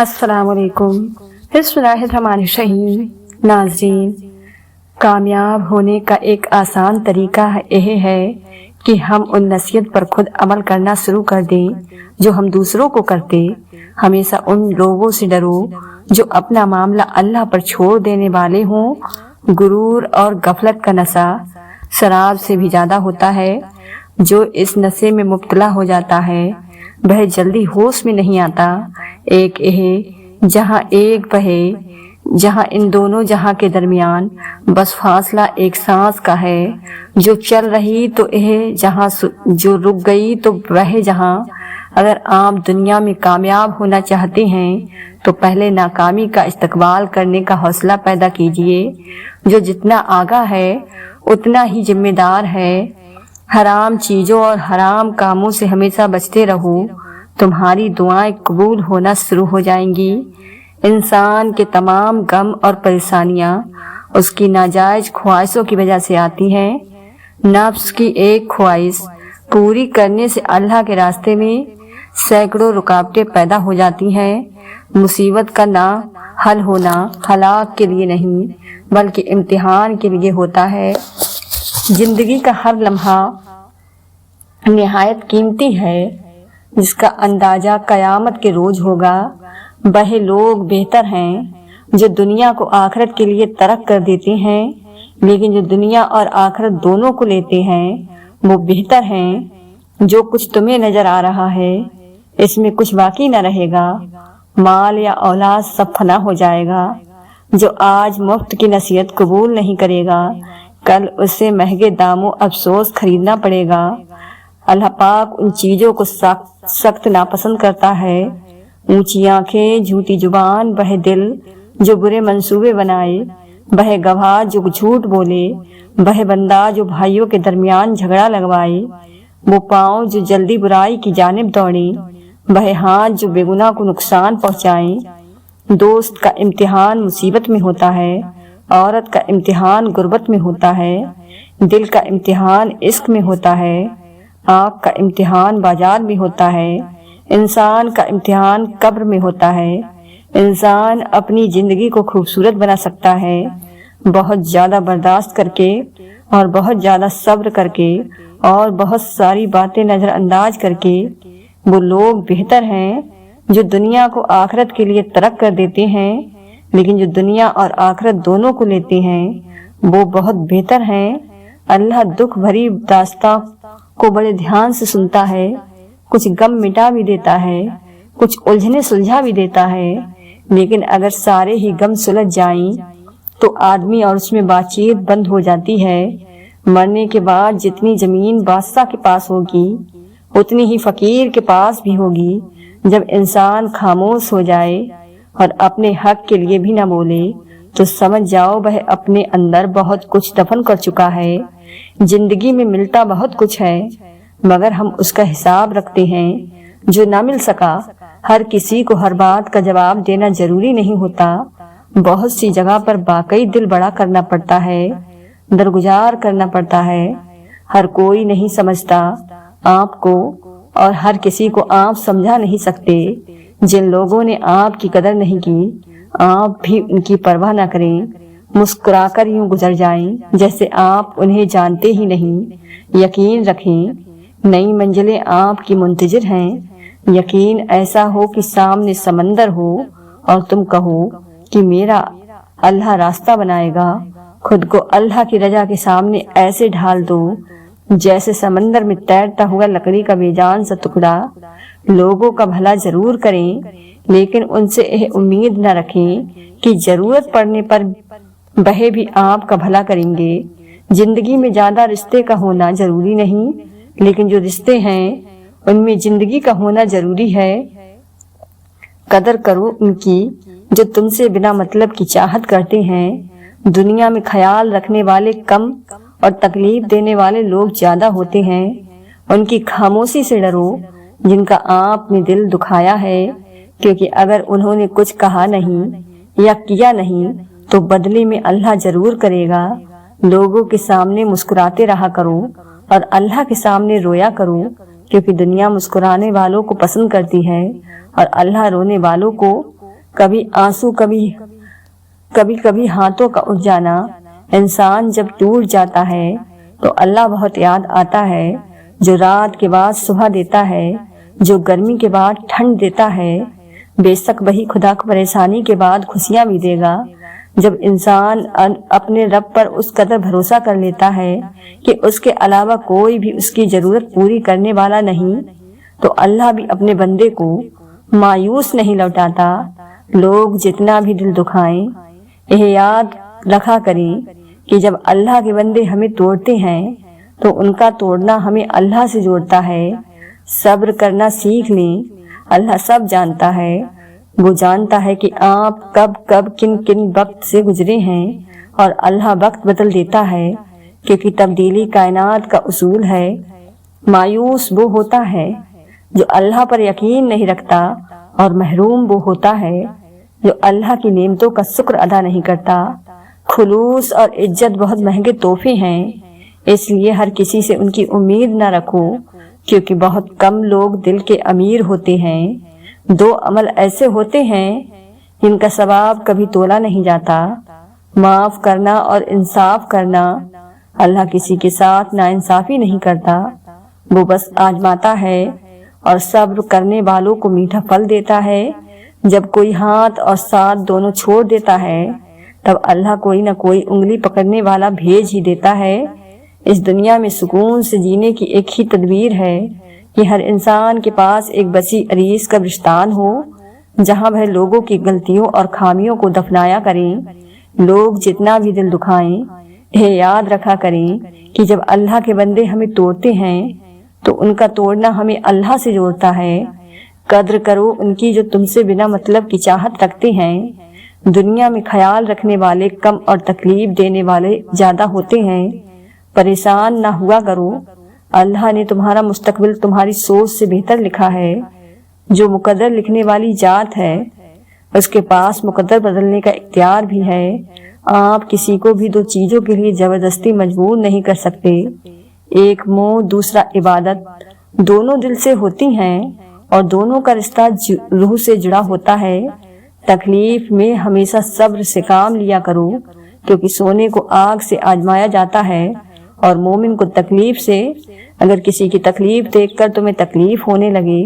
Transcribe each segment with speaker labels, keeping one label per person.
Speaker 1: السلام علیکم۔ بسم اللہ الرحمن الرحیم۔ ناظرین، کامیاب ہونے کا ایک آسان طریقہ یہ ہے کہ ہم ان نصیحت پر خود عمل کرنا شروع کر دیں جو ہم دوسروں کو کرتے۔ ہمیشہ ان لوگوں سے ڈرو جو اپنا معاملہ اللہ پر چھوڑ دینے والے ہوں۔ غرور اور غفلت کا نشہ شراب سے بھی زیادہ ہوتا ہے۔ جو اس نشے میں مبتلا ہو جاتا ہے وہ جلدی ہوش میں نہیں آتا۔ ایک یہ جہاں ایک بہے، جہاں ان دونوں جہاں کے درمیان بس فاصلہ ایک سانس کا ہے۔ جو چل رہی تو یہ جہاں، جو رک گئی تو وہ جہاں۔ اگر آپ دنیا میں کامیاب ہونا چاہتے ہیں تو پہلے ناکامی کا استقبال کرنے کا حوصلہ پیدا کیجیے۔ جو جتنا آگاہ ہے اتنا ہی ذمہ دار ہے۔ حرام چیزوں اور حرام کاموں سے ہمیشہ بچتے رہو، تمہاری دعائیں قبول ہونا شروع ہو جائیں گی۔ انسان کے تمام غم اور پریشانیاں اس کی ناجائز خواہشوں کی وجہ سے آتی ہیں۔ نفس کی ایک خواہش پوری کرنے سے اللہ کے راستے میں سینکڑوں رکاوٹیں پیدا ہو جاتی ہیں۔ مصیبت کا نہ حل ہونا ہلاک کے لیے نہیں بلکہ امتحان کے لیے ہوتا ہے۔ زندگی کا ہر لمحہ نہایت قیمتی ہے جس کا اندازہ قیامت کے روز ہوگا۔ وہ لوگ بہتر ہیں جو دنیا کو آخرت کے لیے ترک کر دیتے ہیں، لیکن جو دنیا اور آخرت دونوں کو لیتے ہیں وہ بہتر ہیں۔ جو کچھ تمہیں نظر آ رہا ہے اس میں کچھ باقی نہ رہے گا۔ مال یا اولاد سب فنا ہو جائے گا۔ جو آج مفت کی نصیحت قبول نہیں کرے گا کل اسے مہنگے داموں افسوس خریدنا پڑے گا۔ اللہ پاک ان چیزوں کو سخت ناپسند کرتا ہے۔ اونچی آنکھیں، جھوٹی زبان، وہ دل جو برے منصوبے بنائے، وہ گواہ جو جھوٹ بولے، وہ بندہ جو بھائیوں کے درمیان جھگڑا لگوائے، وہ پاؤں جو جلدی برائی کی جانب دوڑے، وہ ہاتھ جو بے گناہ کو نقصان پہنچائے۔ دوست کا امتحان مصیبت میں ہوتا ہے، عورت کا امتحان غربت میں ہوتا ہے، دل کا امتحان عشق میں ہوتا ہے، آنکھ کا امتحان بازار میں ہوتا ہے، انسان کا امتحان قبر میں ہوتا ہے۔ انسان اپنی زندگی کو خوبصورت بنا سکتا ہے بہت زیادہ برداشت کر کے، اور بہت زیادہ صبر کر کے، اور بہت ساری باتیں نظر انداز کر کے۔ وہ لوگ بہتر ہیں جو دنیا کو آخرت کے لیے ترک کر دیتے ہیں، لیکن جو دنیا اور آخرت دونوں کو لیتے ہیں وہ بہت بہتر ہیں۔ اللہ دکھ بھری داستاں کو بڑے دھیان سے سنتا ہے، کچھ غم مٹا بھی دیتا ہے، کچھ الجھنے سلجھا بھی دیتا ہے، لیکن اگر سارے ہی غم سلجھ جائیں تو آدمی اور اس میں بات چیت بند ہو جاتی ہے۔ مرنے کے بعد جتنی زمین بادشاہ کے پاس ہوگی اتنی ہی فقیر کے پاس بھی ہوگی۔ جب انسان خاموش ہو جائے اور اپنے حق کے لیے بھی نہ بولے تو سمجھ جاؤ وہ اپنے اندر بہت کچھ دفن کر چکا ہے۔ زندگی میں ملتا بہت کچھ ہے مگر ہم اس کا حساب رکھتے ہیں جو نہ مل سکا۔ ہر کسی کو ہر بات کا جواب دینا ضروری نہیں ہوتا۔ بہت سی جگہ پر واقعی دل بڑا کرنا پڑتا ہے، درگزار کرنا پڑتا ہے۔ ہر کوئی نہیں سمجھتا آپ کو اور ہر کسی کو آپ سمجھا نہیں سکتے۔ جن لوگوں نے آپ کی قدر نہیں کی آپ بھی ان کی پرواہ نہ کریں، مسکرا کر یوں گزر جائیں جیسے آپ انہیں جانتے ہی نہیں۔ یقین رکھیں نئی منزلیں آپ کی منتظر ہیں۔ یقین ایسا ہو کہ سامنے سمندر ہو اور تم کہو کہ میرا اللہ راستہ بنائے گا۔ خود کو اللہ کی رضا کے سامنے ایسے ڈھال دو جیسے سمندر میں تیرتا ہوا لکڑی کا بے جان سا ٹکڑا۔ لوگوں کا بھلا ضرور کریں لیکن ان سے یہ امید نہ رکھیں کہ ضرورت پڑنے پر وہ بھی آپ کا بھلا کریں گے۔ زندگی میں زیادہ رشتے کا ہونا ضروری نہیں، لیکن جو رشتے ہیں ان میں زندگی کا ہونا ضروری ہے۔ قدر کرو ان کی جو تم سے بنا مطلب کی چاہت کرتے ہیں۔ دنیا میں خیال رکھنے والے کم اور تکلیف دینے والے لوگ زیادہ ہوتے ہیں۔ ان کی خاموشی سے ڈرو جن کا آپ نے دل دکھایا ہے، کیونکہ اگر انہوں نے کچھ کہا نہیں یا کیا نہیں تو بدلے میں اللہ ضرور کرے گا۔ لوگوں کے سامنے مسکراتے رہا کرو اور اللہ کے سامنے رویا کرو، کیونکہ دنیا مسکرانے والوں کو پسند کرتی ہے اور اللہ رونے والوں کو کبھی آنسو، کبھی ہاتھوں کا اٹھ جانا۔ انسان جب ٹوٹ جاتا ہے تو اللہ بہت یاد آتا ہے، جو رات کے بعد صبح دیتا ہے، جو گرمی کے بعد ٹھنڈ دیتا ہے۔ بے شک وہی خدا کو پریشانی کے بعد خوشیاں بھی دے گا۔ جب انسان اپنے رب پر اس قدر بھروسہ کر لیتا ہے کہ اس کے علاوہ کوئی بھی اس کی ضرورت پوری کرنے والا نہیں، تو اللہ بھی اپنے بندے کو مایوس نہیں لوٹاتا۔ لوگ جتنا بھی دل دکھائیں، یہ یاد رکھا کریں کہ جب اللہ کے بندے ہمیں توڑتے ہیں تو ان کا توڑنا ہمیں اللہ سے جوڑتا ہے۔ صبر کرنا سیکھ لیں، اللہ سب جانتا ہے۔ وہ جانتا ہے کہ آپ کب کن وقت سے گزرے ہیں، اور اللہ وقت بدل دیتا ہے، کیونکہ تبدیلی کائنات کا اصول ہے۔ مایوس وہ ہوتا ہے جو اللہ پر یقین نہیں رکھتا، اور محروم وہ ہوتا ہے جو اللہ کی نعمتوں کا شکر ادا نہیں کرتا۔ خلوص اور عزت بہت مہنگے تحفے ہیں، اس لیے ہر کسی سے ان کی امید نہ رکھو، کیونکہ بہت کم لوگ دل کے امیر ہوتے ہیں۔ دو عمل ایسے ہوتے ہیں جن کا ثواب کبھی تولا نہیں جاتا، معاف کرنا اور انصاف کرنا۔ اللہ کسی کے ساتھ ناانصافی نہیں کرتا، وہ بس آزماتا ہے، اور صبر کرنے والوں کو میٹھا پھل دیتا ہے۔ جب کوئی ہاتھ اور ساتھ دونوں چھوڑ دیتا ہے، تب اللہ کوئی نہ کوئی انگلی پکڑنے والا بھیج ہی دیتا ہے۔ اس دنیا میں سکون سے جینے کی ایک ہی تدبیر ہے کہ ہر انسان کے پاس ایک وسیع عریض قبرستان ہو، جہاں وہ لوگوں کی غلطیوں اور خامیوں کو دفنایا کریں۔ لوگ جتنا بھی دل دکھائیں، یہ یاد رکھا کریں کہ جب اللہ کے بندے ہمیں توڑتے ہیں تو ان کا توڑنا ہمیں اللہ سے جوڑتا ہے۔ قدر کرو ان کی جو تم سے بنا مطلب کی چاہت رکھتے ہیں۔ دنیا میں خیال رکھنے والے کم اور تکلیف دینے والے زیادہ ہوتے ہیں۔ پریشان نہ ہوا کرو، اللہ نے تمہارا مستقبل تمہاری سوچ سے بہتر لکھا ہے۔ جو مقدر لکھنے والی ذات ہے، اس کے پاس مقدر بدلنے کا اختیار بھی ہے۔ آپ کسی کو بھی دو چیزوں کے لیے زبردستی مجبور نہیں کر سکتے۔ ایک منہ، دوسرا عبادت، دونوں دل سے ہوتی ہیں، اور دونوں کا رشتہ روح سے جڑا ہوتا ہے۔ تکلیف میں ہمیشہ صبر سے کام لیا کرو، کیونکہ سونے کو آگ سے آزمایا جاتا ہے، اور مومن کو تکلیف سے۔ اگر کسی کی تکلیف دیکھ کر تمہیں تکلیف ہونے لگے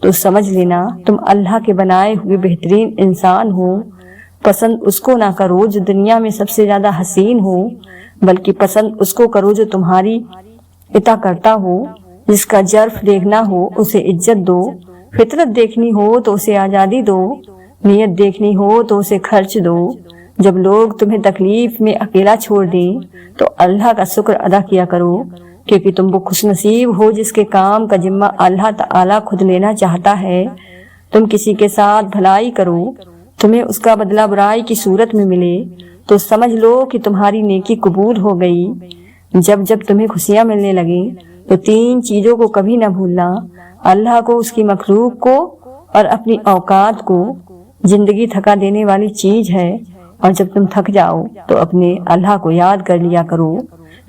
Speaker 1: تو سمجھ لینا تم اللہ کے بنائے ہوئے بہترین انسان ہو۔ پسند اس کو نہ کرو جو دنیا میں سب سے زیادہ حسین ہو، بلکہ پسند اس کو کرو جو تمہاری اطاع کرتا ہو۔ جس کا جرف دیکھنا ہو اسے عزت دو، فطرت دیکھنی ہو تو اسے آزادی دو، نیت دیکھنی ہو تو اسے خرچ دو۔ جب لوگ تمہیں تکلیف میں اکیلا چھوڑ دیں تو اللہ کا شکر ادا کیا کرو، کیونکہ تم وہ خوش نصیب ہو جس کے کام کا ذمہ اللہ تعالیٰ خود لینا چاہتا ہے۔ تم کسی کے ساتھ بھلائی کرو، تمہیں اس کا بدلہ برائی کی صورت میں ملے تو سمجھ لو کہ تمہاری نیکی قبول ہو گئی۔ جب تمہیں خوشیاں ملنے لگیں تو تین چیزوں کو کبھی نہ بھولنا: اللہ کو، اس کی مخلوق کو، اور اپنی اوقات کو۔ زندگی تھکا دینے والی چیز ہے، اور جب تم تھک جاؤ تو اپنے اللہ کو یاد کر لیا کرو،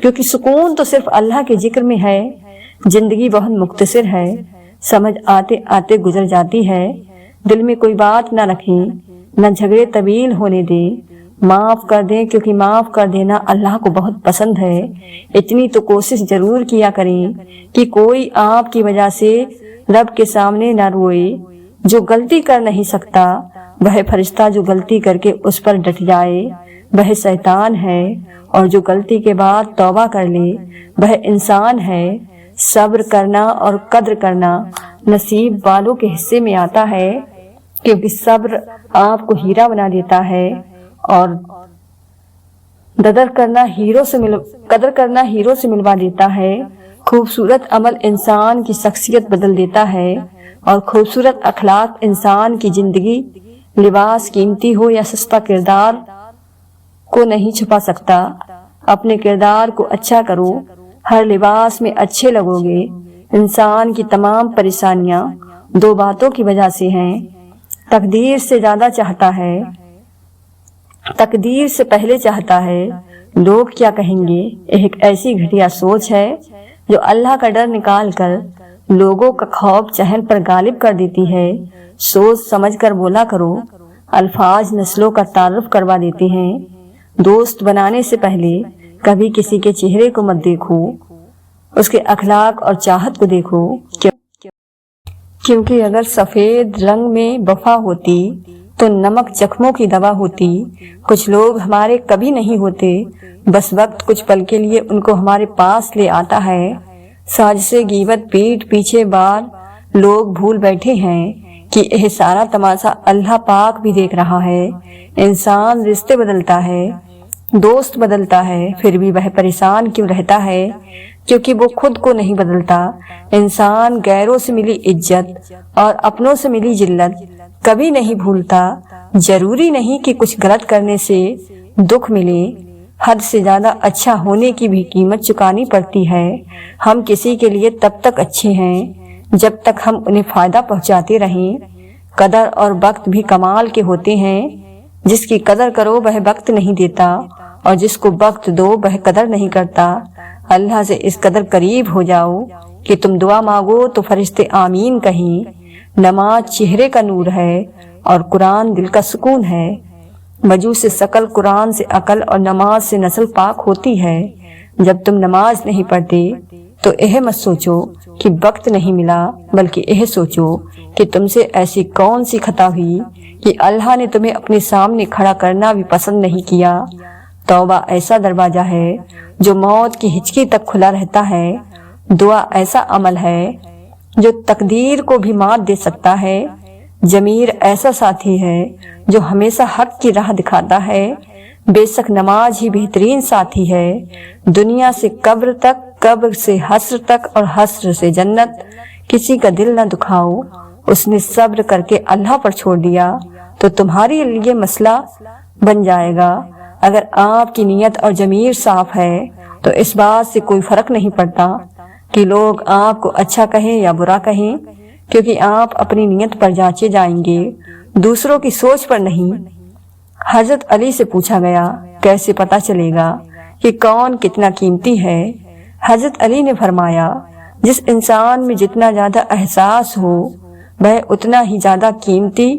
Speaker 1: کیونکہ سکون تو صرف اللہ کے ذکر میں ہے۔ زندگی بہت مختصر ہے، سمجھ آتے آتے گزر جاتی ہے۔ دل میں کوئی بات نہ رکھیں، نہ جھگڑے طویل ہونے دیں، معاف کر دیں، کیونکہ معاف کر دینا اللہ کو بہت پسند ہے۔ اتنی تو کوشش ضرور کیا کریں کہ کوئی آپ کی وجہ سے رب کے سامنے نہ روئے۔ جو غلطی کر نہیں سکتا وہ فرشتہ جو غلطی کر کے اس پر ڈٹ جائے وہ شیطان ہے، اور جو غلطی کے بعد توبہ کر لے وہ انسان ہے۔ صبر کرنا اور قدر کرنا نصیب والوں کے حصے میں آتا ہے، کیونکہ صبر آپ کو ہیرا بنا دیتا ہے، اور قدر کرنا ہیرو سے ملوا دیتا ہے۔ خوبصورت عمل انسان کی شخصیت بدل دیتا ہے، اور خوبصورت اخلاق انسان کی زندگی، لباس قیمتی ہو یا سستا، کردار کو نہیں چھپا سکتا۔ اپنے کردار کو اچھا کرو، ہر لباس میں اچھے لگو گے۔ انسان کی تمام پریشانیاں دو باتوں کی وجہ سے ہیں: تقدیر سے زیادہ چاہتا ہے، تقدیر سے پہلے چاہتا ہے لوگ کیا کہیں گے۔ ایک ایسی گھٹیا سوچ ہے جو اللہ کا ڈر نکال کر لوگوں کا خوف چہل پر غالب کر دیتی ہے۔ سوچ سمجھ کر بولا کرو، الفاظ نسلوں کا تعارف کروا دیتے ہیں۔ دوست بنانے سے پہلے کبھی کسی کے چہرے کو مت دیکھو، اس کے اخلاق اور چاہت کو دیکھو، کیونکہ اگر سفید رنگ میں وفا ہوتی تو نمک زخموں کی دوا ہوتی۔ کچھ لوگ ہمارے کبھی نہیں ہوتے، بس وقت کچھ پل کے لیے ان کو ہمارے پاس لے آتا ہے۔ سازشیں غیبت پیٹھ پیچھے بار لوگ بھول بیٹھے ہیں کہ یہ سارا تماشا اللہ پاک بھی دیکھ رہا ہے۔ انسان رشتے بدلتا ہے، دوست بدلتا ہے، پھر بھی وہ پریشان کیوں رہتا ہے؟ کیونکہ وہ خود کو نہیں بدلتا۔ انسان غیروں سے ملی عزت اور اپنوں سے ملی ذلت کبھی نہیں بھولتا۔ ضروری نہیں کہ کچھ غلط کرنے سے دکھ ملے، حد سے زیادہ اچھا ہونے کی بھی قیمت چکانی پڑتی ہے۔ ہم کسی کے لیے تب تک اچھے ہیں جب تک ہم انہیں فائدہ پہنچاتے رہیں۔ قدر اور وقت بھی کمال کے ہوتے ہیں۔ جس کی قدر کرو وہ وقت نہیں دیتا، اور جس کو وقت دو وہ قدر نہیں کرتا۔ اللہ سے اس قدر قریب ہو جاؤ کہ تم دعا مانگو تو فرشتے آمین کہیں۔ نماز چہرے کا نور ہے اور قرآن دل کا سکون ہے۔ وضو سے شکل، قرآن سے عقل اور نماز سے نسل پاک ہوتی ہے۔ جب تم نماز نہیں پڑھتے تو یہ مت سوچو کہ وقت نہیں ملا، بلکہ یہ سوچو کہ تم سے ایسی کون سی خطا ہوئی کہ اللہ نے تمہیں اپنے سامنے کھڑا کرنا بھی پسند نہیں کیا۔ توبہ ایسا دروازہ ہے جو موت کی ہچکی تک کھلا رہتا ہے۔ دعا ایسا عمل ہے جو تقدیر کو بھی مات دے سکتا ہے۔ ضمیر ایسا ساتھی ہے جو ہمیشہ حق کی راہ دکھاتا ہے۔ بے شک نماز ہی بہترین ساتھی ہے۔ دنیا سے قبر تک، قبر سے حشر تک اور حشر سے جنت، کسی کا دل نہ دکھاؤ۔ اس نے صبر کر کے اللہ پر چھوڑ دیا تو تمہارے لیے مسئلہ بن جائے گا۔ اگر آپ کی نیت اور ضمیر صاف ہے تو اس بات سے کوئی فرق نہیں پڑتا کہ لوگ آپ کو اچھا کہیں یا برا کہیں، کیونکہ آپ اپنی نیت پر جانچے جائیں گے، دوسروں کی سوچ پر نہیں۔ حضرت علی سے پوچھا گیا، کیسے پتا چلے گا کہ کون کتنا قیمتی ہے؟ حضرت علی نے فرمایا، جس انسان میں جتنا زیادہ احساس ہو وہ اتنا ہی زیادہ قیمتی۔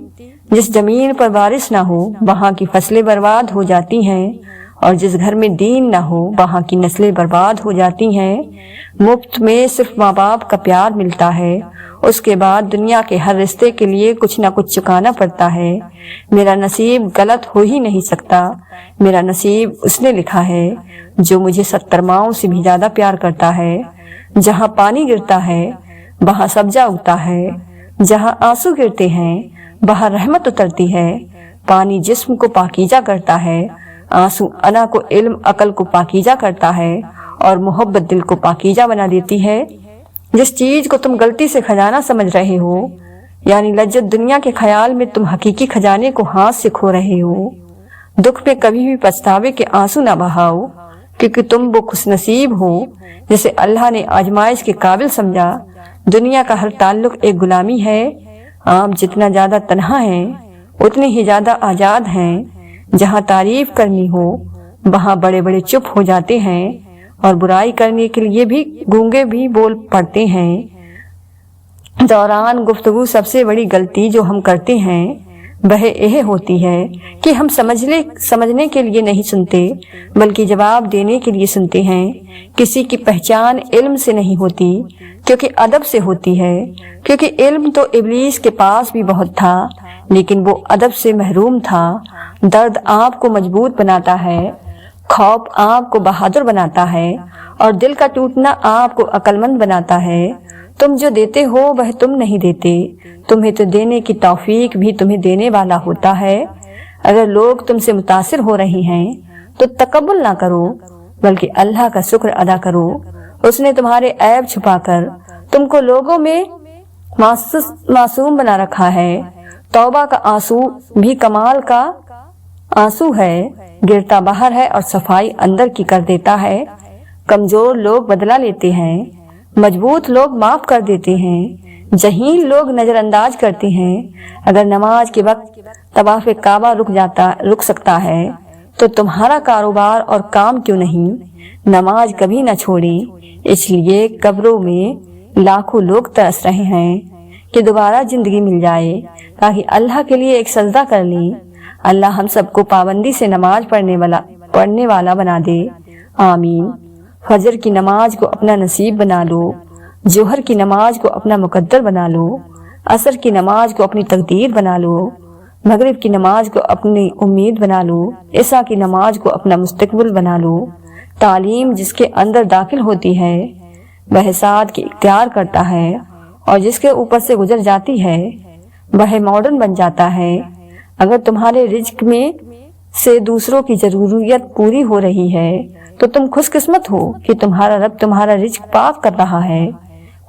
Speaker 1: جس زمین پر بارش نہ ہو وہاں کی فصلیں برباد ہو جاتی ہیں، اور جس گھر میں دین نہ ہو وہاں کی نسلیں برباد ہو جاتی ہیں۔ مفت میں صرف ماں باپ کا پیار ملتا ہے، اس کے بعد دنیا کے ہر رشتے کے لیے کچھ نہ کچھ چکانا پڑتا ہے۔ میرا نصیب غلط ہو ہی نہیں سکتا۔ میرا نصیب اس نے لکھا ہے جو مجھے 70 ماؤں سے بھی زیادہ پیار کرتا ہے۔ جہاں پانی گرتا ہے وہاں سبزہ اگتا ہے، جہاں آنسو گرتے ہیں وہاں رحمت اترتی ہے۔ پانی جسم کو پاکیزہ کرتا ہے، آنسو انا کو، علم عقل کو پاکیزہ کرتا ہے، اور محبت دل کو پاکیزہ بنا دیتی ہے۔ جس چیز کو تم غلطی سے خزانہ سمجھ رہے ہو، یعنی لذت دنیا کے خیال میں، تم حقیقی خزانے کو ہاتھ سے کھو رہے ہو۔ دکھ پہ کبھی بھی پچھتاوے کے آنسو نہ بہاؤ، کیونکہ تم وہ خوش نصیب ہو جسے اللہ نے آزمائش کے قابل سمجھا۔ دنیا کا ہر تعلق ایک غلامی ہے۔ آپ جتنا زیادہ تنہا ہیں اتنے ہی زیادہ آزاد ہیں۔ جہاں تعریف کرنی ہو وہاں بڑے بڑے چپ ہو جاتے ہیں، اور برائی کرنے کے لیے بھی گونگے بھی بول پڑتے ہیں۔ دوران گفتگو سب سے بڑی غلطی جو ہم کرتے ہیں وہ یہ ہوتی ہے کہ ہم سمجھنے کے لیے نہیں سنتے بلکہ جواب دینے کے لیے سنتے ہیں۔ کسی کی پہچان علم سے نہیں ہوتی کیونکہ ادب سے ہوتی ہے، کیونکہ علم تو ابلیس کے پاس بھی بہت تھا لیکن وہ ادب سے محروم تھا۔ درد آپ کو مضبوط بناتا ہے، خوف آپ کو بہادر بناتا ہے، اور دل کا ٹوٹنا آپ کو عقل مند بناتا ہے۔ تم جو دیتے ہو وہ تم نہیں دیتے، تمہیں تو دینے کی توفیق بھی تمہیں دینے والا ہوتا ہے۔ اگر لوگ تم سے متاثر ہو رہے ہیں تو تکبر نہ کرو بلکہ اللہ کا شکر ادا کرو۔ اس نے تمہارے عیب چھپا کر تم کو لوگوں میں معصوم بنا رکھا ہے۔ توبہ کا آنسو بھی کمال کا آنسو ہے، گرتا باہر ہے اور صفائی اندر کی کر دیتا ہے۔ کمزور لوگ بدلہ لیتے ہیں، مضبوط لوگ معاف کر دیتے ہیں، جہیل لوگ نظر انداز کرتے ہیں۔ اگر نماز کے وقت طواف کعبہ رک سکتا ہے تو تمہارا کاروبار اور کام کیوں نہیں؟ نماز کبھی نہ چھوڑیں۔ اس لیے قبروں میں لاکھوں لوگ ترس رہے ہیں کہ دوبارہ زندگی مل جائے۔ تاکہ اللہ کے لیے ایک سجدہ کر لیں۔ اللہ ہم سب کو پابندی سے نماز پڑھنے والا بنا دے، آمین۔ فجر کی نماز کو اپنا نصیب بنا لو، ظہر کی نماز کو اپنا مقدر بنا لو، عصر کی نماز کو اپنی تقدیر بنا لو، مغرب کی نماز کو اپنی امید بنا لو، عشاء کی نماز کو اپنا مستقبل بنا لو۔ تعلیم جس کے اندر داخل ہوتی ہے وہ سعادت کی اختیار کرتا ہے، اور جس کے اوپر سے گزر جاتی ہے وہ ماڈرن بن جاتا ہے۔ اگر تمہارے رزق میں سے دوسروں کی ضروریت پوری ہو رہی ہے تو تم خوش قسمت ہو کہ تمہارا رب تمہارا رزق پاک کر رہا ہے۔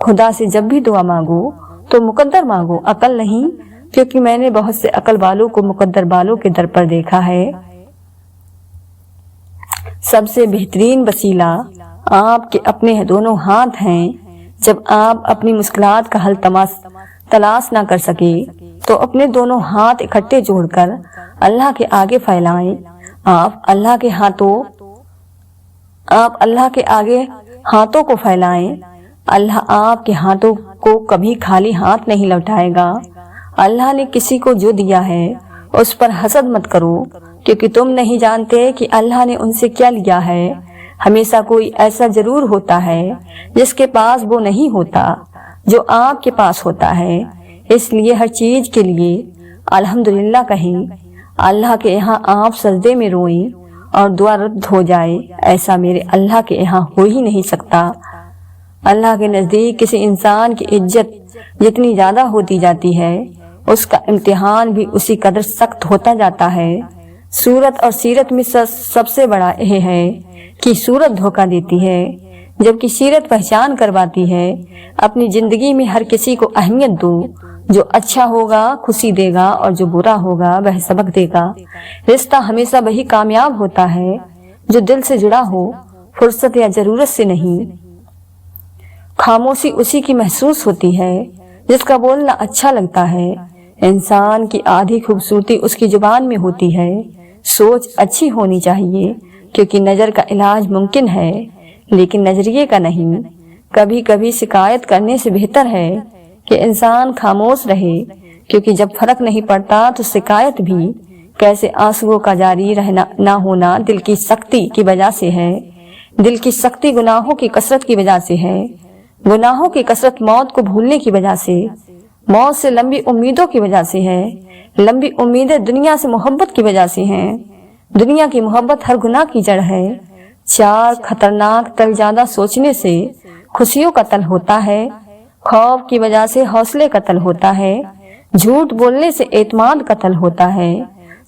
Speaker 1: خدا سے جب بھی دعا مانگو تو مقدر مانگو، عقل نہیں، کیونکہ میں نے بہت سے عقل والوں کو مقدر والوں کے در پر دیکھا ہے۔ سب سے بہترین وسیلہ آپ کے اپنے دونوں ہاتھ ہیں۔ جب آپ اپنی مشکلات کا حل تلاش نہ کر سکے تو اپنے دونوں ہاتھ اکٹھے جوڑ کر اللہ کے آگے پھیلائیں۔ آپ اللہ کے آگے ہاتھوں کو پھیلائیں۔ اللہ آپ کے ہاتھوں کو کبھی خالی ہاتھ نہیں لوٹائے گا۔ اللہ نے کسی کو جو دیا ہے اس پر حسد مت کرو، کیونکہ تم نہیں جانتے کہ اللہ نے ان سے کیا لیا ہے۔ ہمیشہ کوئی ایسا ضرور ہوتا ہے جس کے پاس وہ نہیں ہوتا جو آپ کے پاس ہوتا ہے، اس لیے ہر چیز کے لیے الحمدللہ کہیں۔ اللہ کے یہاں آپ سجدے میں روئیں اور دعا رد ہو جائے، ایسا میرے اللہ کے یہاں ہو ہی نہیں سکتا۔ اللہ کے نزدیک کسی انسان کی عزت جتنی زیادہ ہوتی جاتی ہے اس کا امتحان بھی اسی قدر سخت ہوتا جاتا ہے۔ صورت اور سیرت میں سب سے بڑا یہ ہے کہ صورت دھوکہ دیتی ہے جبکہ سیرت پہچان کرواتی ہے۔ اپنی زندگی میں ہر کسی کو اہمیت دو، جو اچھا ہوگا خوشی دے گا اور جو برا ہوگا وہ سبق دے گا۔ رشتہ ہمیشہ وہی کامیاب ہوتا ہے جو دل سے جڑا ہو، فرصت یا ضرورت سے نہیں۔ خاموشی اسی کی محسوس ہوتی ہے جس کا بولنا اچھا لگتا ہے۔ انسان کی آدھی خوبصورتی اس کی زبان میں ہوتی ہے۔ سوچ اچھی ہونی چاہیے کیونکہ نظر کا علاج ممکن ہے لیکن نظریے کا نہیں۔ کبھی کبھی شکایت کرنے سے بہتر ہے کہ انسان خاموش رہے، کیونکہ جب فرق نہیں پڑتا تو شکایت بھی کیسے آنسوؤں کا جاری رہنا نہ ہونا دل کی سختی کی وجہ سے ہے۔ دل کی سختی گناہوں کی کثرت کی وجہ سے ہے، گناہوں کی کثرت موت کو بھولنے کی وجہ سے، موت سے لمبی امیدوں کی وجہ سے ہے، لمبی امیدیں دنیا سے محبت کی وجہ سے ہیں، دنیا کی محبت ہر گناہ کی جڑ ہے۔ 4 خطرناک تل زیادہ سوچنے سے خوشیوں کا تل ہوتا ہے، خوف کی وجہ سے حوصلے کا تل ہوتا ہے، جھوٹ بولنے سے اعتماد کا تل ہوتا ہے،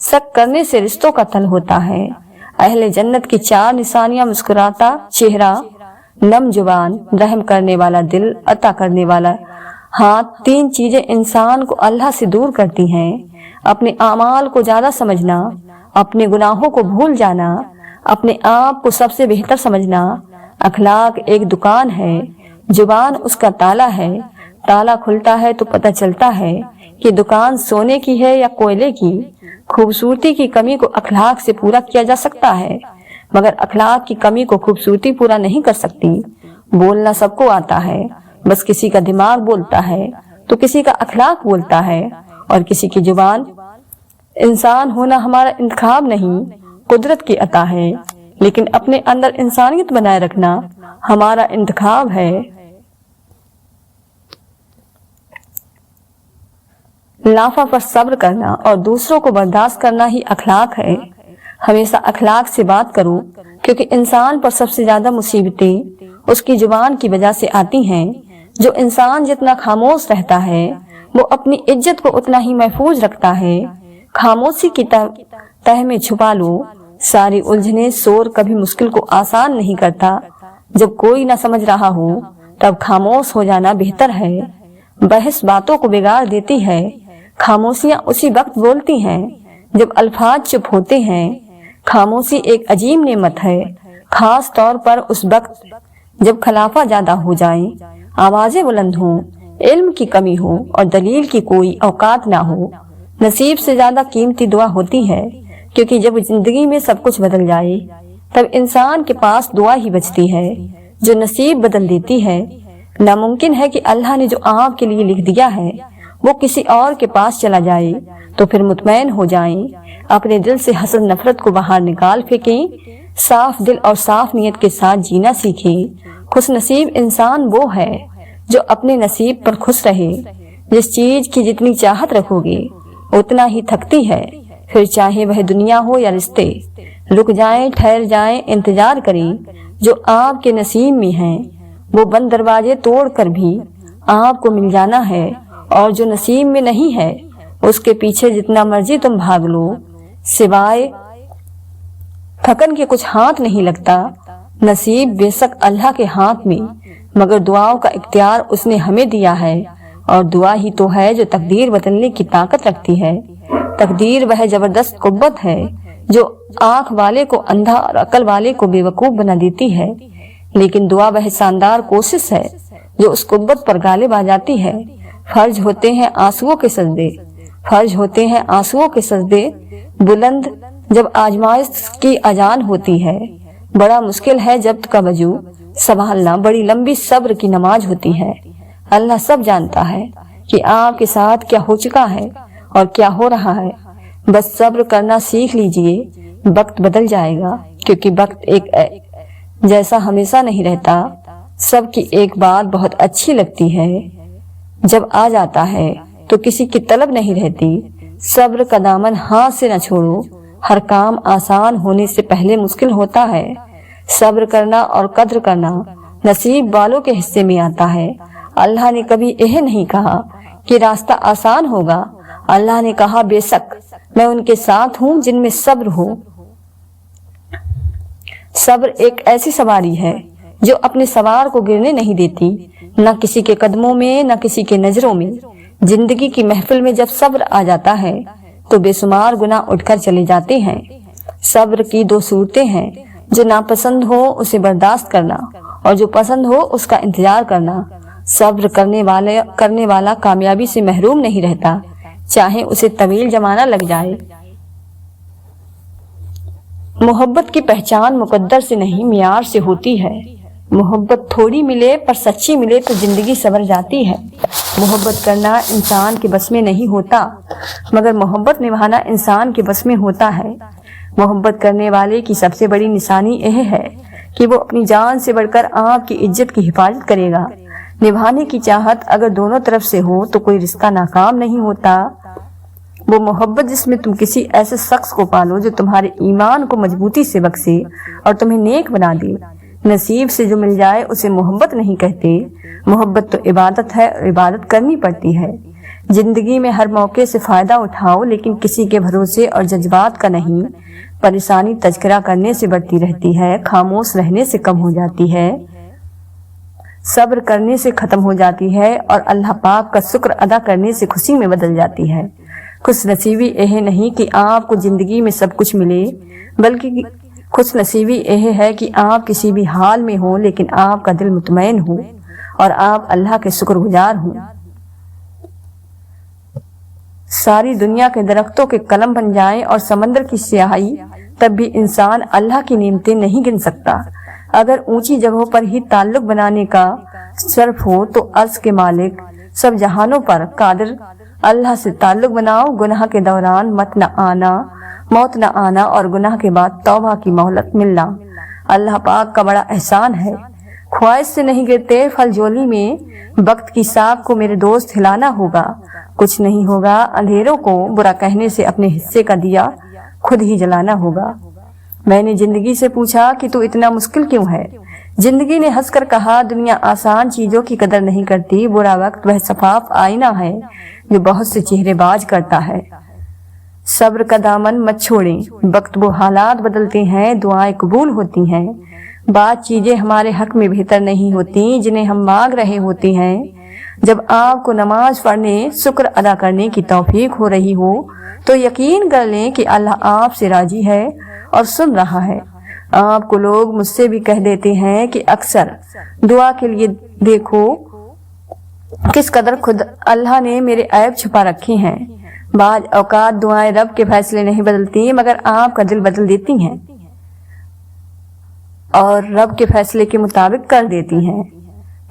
Speaker 1: شک کرنے سے رشتوں کا تل ہوتا ہے۔ اہل جنت کی 4 نشانیاں: مسکراتا چہرہ، نم زبان، رحم کرنے والا دل، عطا کرنے والا ہاتھ۔ 3 چیزیں انسان کو اللہ سے دور کرتی ہیں: اپنے اعمال کو زیادہ سمجھنا، اپنے گناہوں کو بھول جانا، اپنے آپ کو سب سے بہتر سمجھنا۔ اخلاق ایک دکان ہے، زبان اس کا تالا ہے۔ تالا کھلتا ہے تو پتہ چلتا ہے کہ دکان سونے کی ہے یا کوئلے کی۔ خوبصورتی کی کمی کو اخلاق سے پورا کیا جا سکتا ہے، مگر اخلاق کی کمی کو خوبصورتی پورا نہیں کر سکتی۔ بولنا سب کو آتا ہے، بس کسی کا دماغ بولتا ہے تو کسی کا اخلاق بولتا ہے اور کسی کی زبان۔ انسان ہونا ہمارا انتخاب نہیں، قدرت کی عطا ہے، لیکن اپنے اندر انسانیت بنائے رکھنا ہمارا انتخاب ہے۔ لافہ پر صبر کرنا اور دوسروں کو برداشت کرنا ہی اخلاق ہے۔ ہمیشہ اخلاق سے بات کرو، کیونکہ انسان پر سب سے زیادہ مصیبتیں اس کی زبان کی وجہ سے آتی ہیں۔ جو انسان جتنا خاموش رہتا ہے وہ اپنی عزت کو اتنا ہی محفوظ رکھتا ہے۔ خاموشی کی تہ میں چھپا لو ساری الجھنیں۔ شور کبھی مشکل کو آسان نہیں کرتا۔ جب کوئی نہ سمجھ رہا ہو تب خاموش ہو جانا بہتر ہے۔ بحث باتوں کو بگاڑ دیتی ہے۔ خاموشیاں اسی وقت بولتی ہیں جب الفاظ چپ ہوتے ہیں۔ خاموشی ایک عظیم نعمت ہے، خاص طور پر اس وقت جب خلافہ زیادہ ہو جائیں، آوازیں بلند ہوں، علم کی کمی ہو اور دلیل کی کوئی اوقات نہ ہو۔ نصیب سے زیادہ قیمتی دعا ہوتی ہے، کیونکہ جب زندگی میں سب کچھ بدل جائے تب انسان کے پاس دعا ہی بچتی ہے جو نصیب بدل دیتی ہے۔ ناممکن ہے کہ اللہ نے جو آپ کے لیے لکھ دیا ہے وہ کسی اور کے پاس چلا جائے تو پھر مطمئن ہو جائیں، اپنے دل سے حسد نفرت کو باہر نکال پھینکیں، صاف دل اور صاف نیت کے ساتھ جینا سیکھیں۔ خوش نصیب انسان وہ ہے جو اپنے نصیب پر خوش رہے۔ جس چیز کی جتنی چاہت رکھو گے اتنا ہی تھکتی ہے، پھر چاہے وہ دنیا ہو یا رشتے۔ رک جائیں، ٹھہر جائیں، انتظار کریں، جو آپ کے نصیب میں ہیں وہ بند دروازے توڑ کر بھی آپ کو مل جانا ہے، اور جو نصیب میں نہیں ہے اس کے پیچھے جتنا مرضی تم بھاگ لو، سوائے تھکن کے کچھ ہاتھ نہیں لگتا۔ نصیب بے شک اللہ کے ہاتھ میں، مگر دعاؤں کا اختیار اس نے ہمیں دیا ہے، اور دعا ہی تو ہے جو تقدیر بدلنے کی طاقت رکھتی ہے۔ تقدیر وہ زبردست قوت ہے جو آنکھ والے کو اندھا اور عقل والے کو بے وقوف بنا دیتی ہے، لیکن دعا وہ شاندار کوشش ہے جو اس قوت پر غالب آ جاتی ہے۔ فرض ہوتے ہیں آنسوؤں کے سجدے، فرض ہوتے ہیں آنسوؤں کے سجدے بلند جب آزمائش کی اذان ہوتی ہے۔ بڑا مشکل ہے جب کا وضو سنبھالنا، بڑی لمبی صبر کی نماز ہوتی ہے۔ اللہ سب جانتا ہے کہ آپ کے ساتھ کیا ہو چکا ہے اور کیا ہو رہا ہے، بس صبر کرنا سیکھ لیجئے، وقت بدل جائے گا، کیونکہ وقت ایک جیسا ہمیشہ نہیں رہتا۔ سب کی ایک بات بہت اچھی لگتی ہے، جب آ جاتا ہے تو کسی کی طلب نہیں رہتی۔ صبر کا دامن ہاتھ سے نہ چھوڑو، ہر کام آسان ہونے سے پہلے مشکل ہوتا ہے۔ صبر کرنا اور قدر کرنا نصیب والوں کے حصے میں آتا ہے۔ اللہ نے کبھی یہ نہیں کہا کہ راستہ آسان ہوگا، اللہ نے کہا بے شک میں ان کے ساتھ ہوں جن میں صبر ہو۔ صبر ایک ایسی سواری ہے جو اپنے سوار کو گرنے نہیں دیتی، نہ کسی کے قدموں میں نہ کسی کے نظروں میں۔ زندگی کی محفل میں جب صبر آ جاتا ہے تو بے شمار گناہ اٹھ کر چلے جاتے ہیں۔ صبر کی دو صورتیں ہیں، جو ناپسند ہو اسے برداشت کرنا، اور جو پسند ہو اس کا انتظار کرنا۔ صبر کرنے والا کامیابی سے محروم نہیں رہتا، چاہے اسے طویل زمانہ لگ جائے۔ محبت کی پہچان مقدر سے نہیں معیار سے ہوتی ہے۔ محبت تھوڑی ملے پر سچی ملے تو زندگی سنور جاتی ہے۔ محبت کرنا انسان کے بس میں نہیں ہوتا، مگر محبت نبھانا انسان کے بس میں ہوتا ہے۔ محبت کرنے والے کی سب سے بڑی نشانی یہ ہے کہ وہ اپنی جان سے بڑھ کر آپ کی عزت کی حفاظت کرے گا۔ نبھانے کی چاہت اگر دونوں طرف سے ہو تو کوئی رشتہ ناکام نہیں ہوتا۔ وہ محبت جس میں تم کسی ایسے شخص کو پالو جو تمہارے ایمان کو مضبوطی سے بخشے اور تمہیں نیک بنا دے۔ نصیب سے جو مل جائے اسے محبت نہیں کہتے، محبت تو عبادت ہے، اور عبادت کرنی پڑتی ہے۔ زندگی میں ہر موقع سے فائدہ اٹھاؤ، لیکن کسی کے بھروسے اور جذبات کا نہیں۔ پریشانی تذکرہ کرنے سے بڑھتی رہتی ہے، خاموش رہنے سے کم ہو جاتی ہے، صبر کرنے سے ختم ہو جاتی ہے، اور اللہ پاک کا شکر ادا کرنے سے خوشی میں بدل جاتی ہے۔ خوش نصیبی یہ نہیں کہ آپ کو زندگی میں سب کچھ ملے، بلکہ خوش نصیبی یہ ہے کہ آپ کسی بھی حال میں ہوں لیکن آپ کا دل مطمئن ہو اور آپ اللہ کے شکر گزار ہوں۔ ساری دنیا کے درختوں کے قلم بن جائیں اور سمندر کی سیاہی، تب بھی انسان اللہ کی نعمتیں نہیں گن سکتا۔ اگر اونچی جگہوں پر ہی تعلق بنانے کا صرف ہو تو عرض کے مالک، سب جہانوں پر قادر اللہ سے تعلق بناؤ۔ گناہ کے دوران موت نہ آنا اور گناہ کے بعد توبہ کی مہلت ملنا اللہ پاک کا بڑا احسان ہے۔ خواہش سے نہیں گرتے پھل جولی میں، وقت کی ساکھ کو میرے دوست ہلانا ہوگا، کچھ نہیں ہوگا۔ اندھیروں کو برا کہنے سے اپنے حصے کا دیا خود ہی جلانا ہوگا۔ میں نے زندگی سے پوچھا کہ تو اتنا مشکل کیوں ہے؟ زندگی نے ہنس کر کہا، دنیا آسان چیزوں کی قدر نہیں کرتی، برا وقت وہ شفاف آئینہ ہے جو بہت سے چہرے باز کرتا ہے۔ صبر کا دامن مت چھوڑیں، وقت وہ حالات بدلتے ہیں، دعائیں قبول ہوتی ہیں۔ بعض چیزیں ہمارے حق میں بہتر نہیں ہوتی جنہیں ہم مانگ رہے ہوتے ہیں۔ جب آپ کو نماز پڑھنے، شکر ادا کرنے کی توفیق ہو رہی ہو تو یقین کر لیں کہ اللہ آپ سے راضی ہے اور سن رہا ہے۔ آپ کو لوگ مجھ سے بھی کہہ دیتے ہیں کہ اکثر دعا کے لیے دیکھو کس قدر خود اللہ نے میرے عیب چھپا رکھے ہیں۔ بعض اوقات دعائیں رب کے فیصلے نہیں بدلتی مگر آپ کا دل بدل دیتی ہیں اور رب کے فیصلے کے مطابق کر دیتی ہیں۔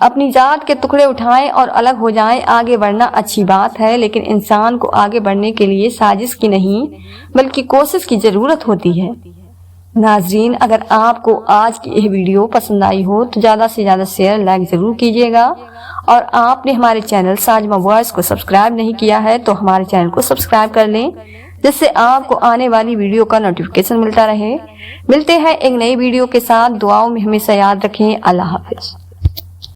Speaker 1: اپنی ذات کے ٹکڑے اٹھائیں اور الگ ہو جائیں۔ آگے بڑھنا اچھی بات ہے، لیکن انسان کو آگے بڑھنے کے لیے سازش کی نہیں بلکہ کوشش کی ضرورت ہوتی ہے۔ ناظرین، اگر آپ کو آج کی یہ ویڈیو پسند آئی ہو تو زیادہ سے زیادہ شیئر لائک ضرور کیجیے گا، اور آپ نے ہمارے چینل ساجمہ وائس کو سبسکرائب نہیں کیا ہے تو ہمارے چینل کو سبسکرائب کر لیں، جس سے آپ کو آنے والی ویڈیو کا نوٹیفیکیشن ملتا رہے۔ ملتے ہیں ایک نئی ویڈیو کے ساتھ، دعاؤں میں ہمیشہ یاد رکھیں۔ اللہ حافظ۔